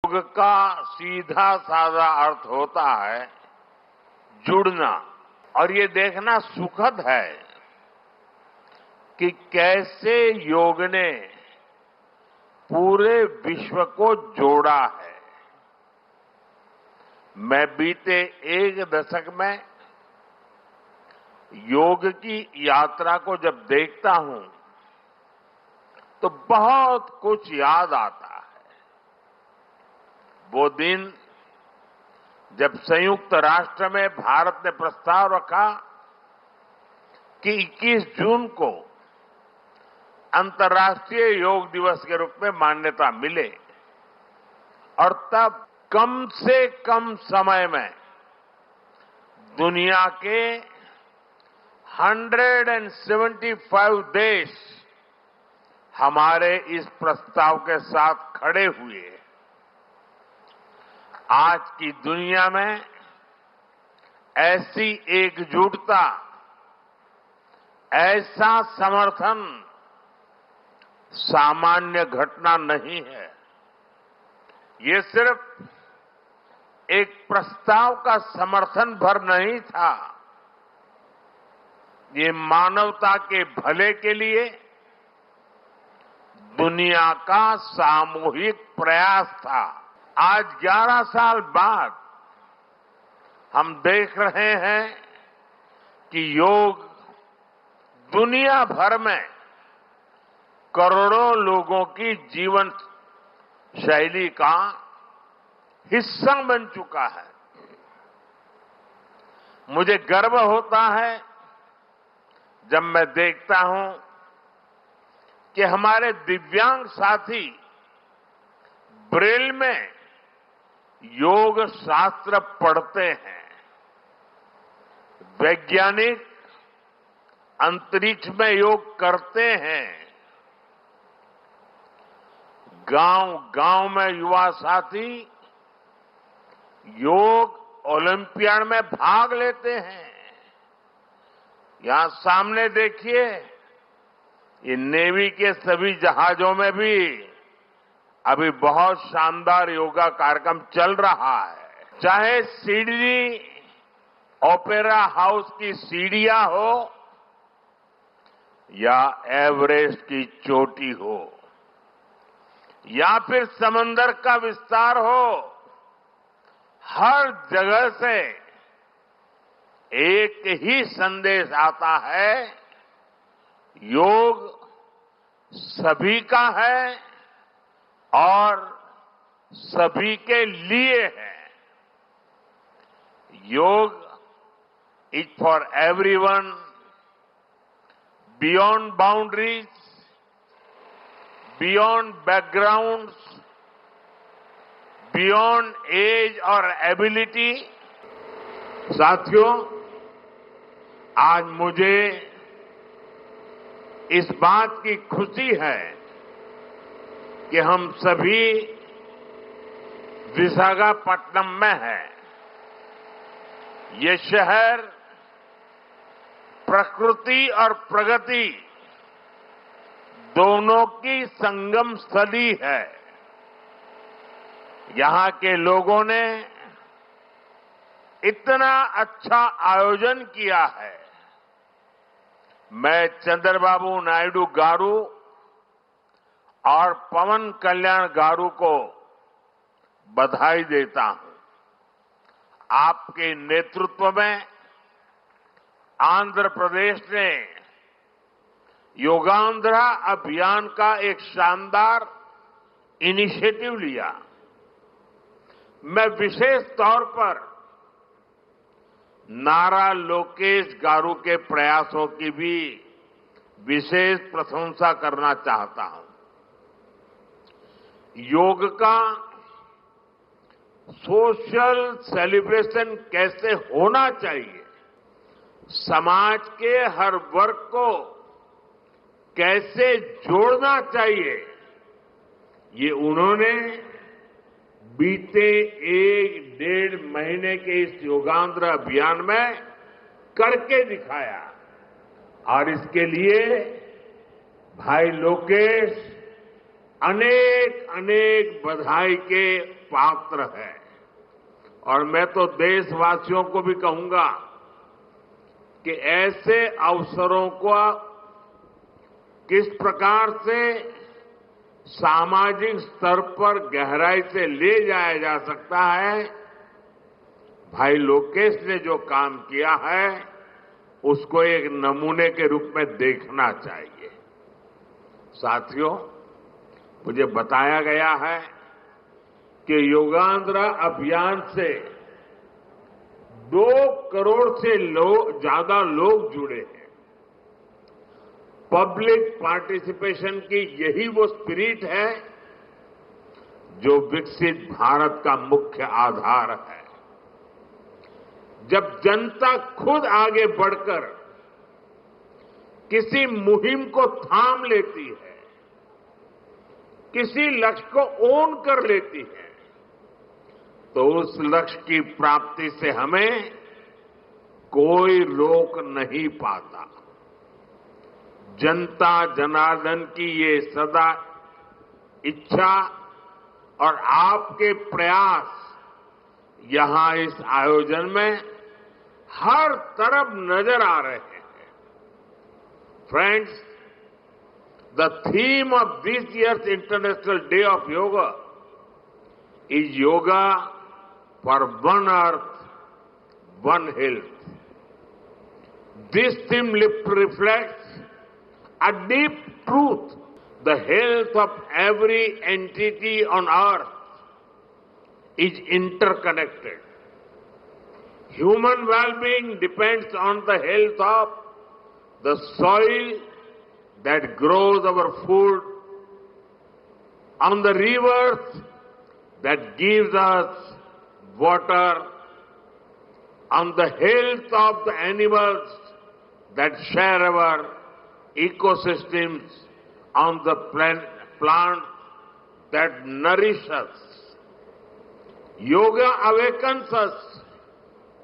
योग का सीधा साधा अर्थ होता है जुड़ना। और ये देखना सुखद है कि कैसे योग ने पूरे विश्व को जोड़ा है। मैं बीते एक दशक में योग की यात्रा को जब देखता हूं तो बहुत कुछ याद आता है। वो दिन जब संयुक्त राष्ट्र में भारत ने प्रस्ताव रखा कि 21 जून को अंतर्राष्ट्रीय योग दिवस के रूप में मान्यता मिले, और तब कम से कम समय में दुनिया के 175 देश हमारे इस प्रस्ताव के साथ खड़े हुए। आज की दुनिया में ऐसी एकजुटता, ऐसा समर्थन सामान्य घटना नहीं है। ये सिर्फ एक प्रस्ताव का समर्थन भर नहीं था, ये मानवता के भले के लिए दुनिया का सामूहिक प्रयास था। आज 11 साल बाद हम देख रहे हैं कि योग दुनिया भर में करोड़ों लोगों की जीवन शैली का हिस्सा बन चुका है। मुझे गर्व होता है जब मैं देखता हूं कि हमारे दिव्यांग साथी ब्रेल में योग शास्त्र पढ़ते हैं, वैज्ञानिक अंतरिक्ष में योग करते हैं, गांव-गांव में युवा साथी योग ओलंपियाड में भाग लेते हैं। यहां सामने देखिए, ये नेवी के सभी जहाजों में भी अभी बहुत शानदार योगा कार्यक्रम चल रहा है। चाहे सिडनी ओपेरा हाउस की सीढ़ियां हो या एवरेस्ट की चोटी हो या फिर समंदर का विस्तार हो, हर जगह से एक ही संदेश आता है, योग सभी का है और सभी के लिए है। Yoga is for everyone, beyond boundaries, beyond backgrounds, beyond age और एबिलिटी। साथियों, आज मुझे इस बात की खुशी है कि हम सभी विशाखापट्टनम में हैं। ये शहर प्रकृति और प्रगति दोनों की संगम स्थली है। यहां के लोगों ने इतना अच्छा आयोजन किया है। मैं चंद्रबाबू नायडू गारू और पवन कल्याण गारू को बधाई देता हूं। आपके नेतृत्व में आंध्र प्रदेश ने योगांध्रा अभियान का एक शानदार इनिशिएटिव लिया। मैं विशेष तौर पर नारा लोकेश गारू के प्रयासों की भी विशेष प्रशंसा करना चाहता हूं। योग का सोशल सेलिब्रेशन कैसे होना चाहिए, समाज के हर वर्ग को कैसे जोड़ना चाहिए, ये उन्होंने बीते 1-1.5 महीने के इस योगांध्र अभियान में करके दिखाया। और इसके लिए भाई लोकेश अनेक अनेक बधाई के पात्र है। और मैं तो देशवासियों को भी कहूंगा कि ऐसे अवसरों को किस प्रकार से सामाजिक स्तर पर गहराई से ले जाया जा सकता है, भाई लोकेश ने जो काम किया है उसको एक नमूने के रूप में देखना चाहिए। साथियों, मुझे बताया गया है कि योगांध्रा अभियान से 2 करोड़ से ज्यादा लोग जुड़े हैं। पब्लिक पार्टिसिपेशन की यही वो स्पिरिट है जो विकसित भारत का मुख्य आधार है। जब जनता खुद आगे बढ़कर किसी मुहिम को थाम लेती है, किसी लक्ष्य को ओन कर लेती है, तो उस लक्ष्य की प्राप्ति से हमें कोई रोक नहीं पाता। जनता जनार्दन की ये सदा इच्छा और आपके प्रयास यहां इस आयोजन में हर तरफ नजर आ रहे हैं। Friends, the theme of this year's International Day of Yoga is Yoga for One Earth, One Health. This theme reflects a deep truth. The health of every entity on earth is interconnected. Human well-being depends on the health of the soil that grows our food, on the rivers that gives us water, on the health of the animals that share our ecosystems, on the plants that nourish us. Yoga awakens us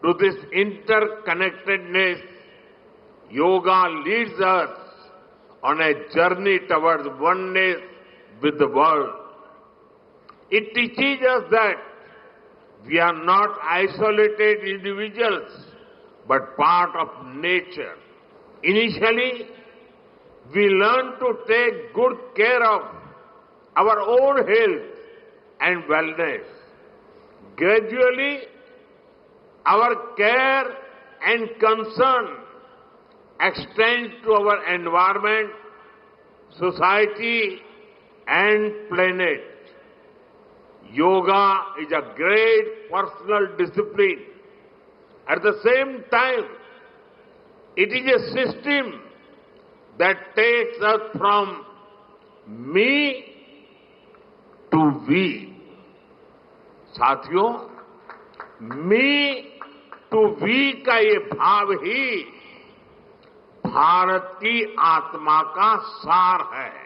to this interconnectedness. Yoga leads us on a journey towards oneness with the world. It teaches us that we are not isolated individuals, but part of nature. Initially, we learn to take good care of our own health and wellness. Gradually, our care and concern extends to our environment, society, and planet. Yoga is a great personal discipline. At the same time, it is a system that takes us from me to we. साथियों, मी to we का ये भाव ही भारत की आत्मा का सार है।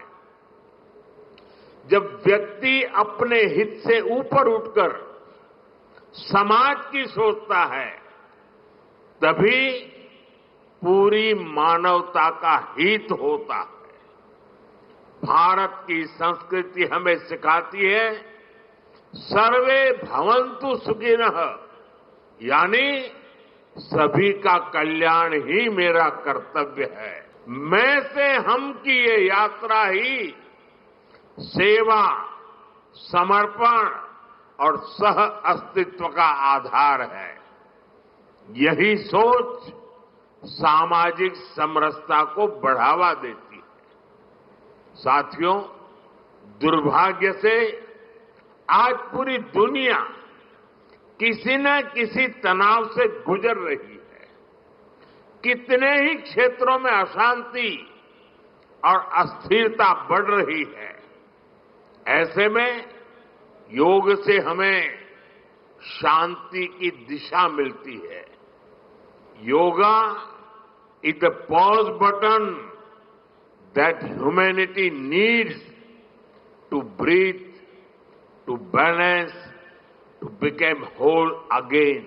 जब व्यक्ति अपने हित से ऊपर उठकर समाज की सोचता है, तभी पूरी मानवता का हित होता है। भारत की संस्कृति हमें सिखाती है सर्वे भवन्तु सुखिनः, यानी सभी का कल्याण ही मेरा कर्तव्य है। मैं से हम की ये यात्रा ही सेवा, समर्पण और सह अस्तित्व का आधार है। यही सोच सामाजिक समरसता को बढ़ावा देती है। साथियों, दुर्भाग्य से आज पूरी दुनिया किसी न किसी तनाव से गुजर रही है। कितने ही क्षेत्रों में अशांति और अस्थिरता बढ़ रही है। ऐसे में योग से हमें शांति की दिशा मिलती है। Yoga is the pause button that humanity needs to breathe, to balance, to become whole again.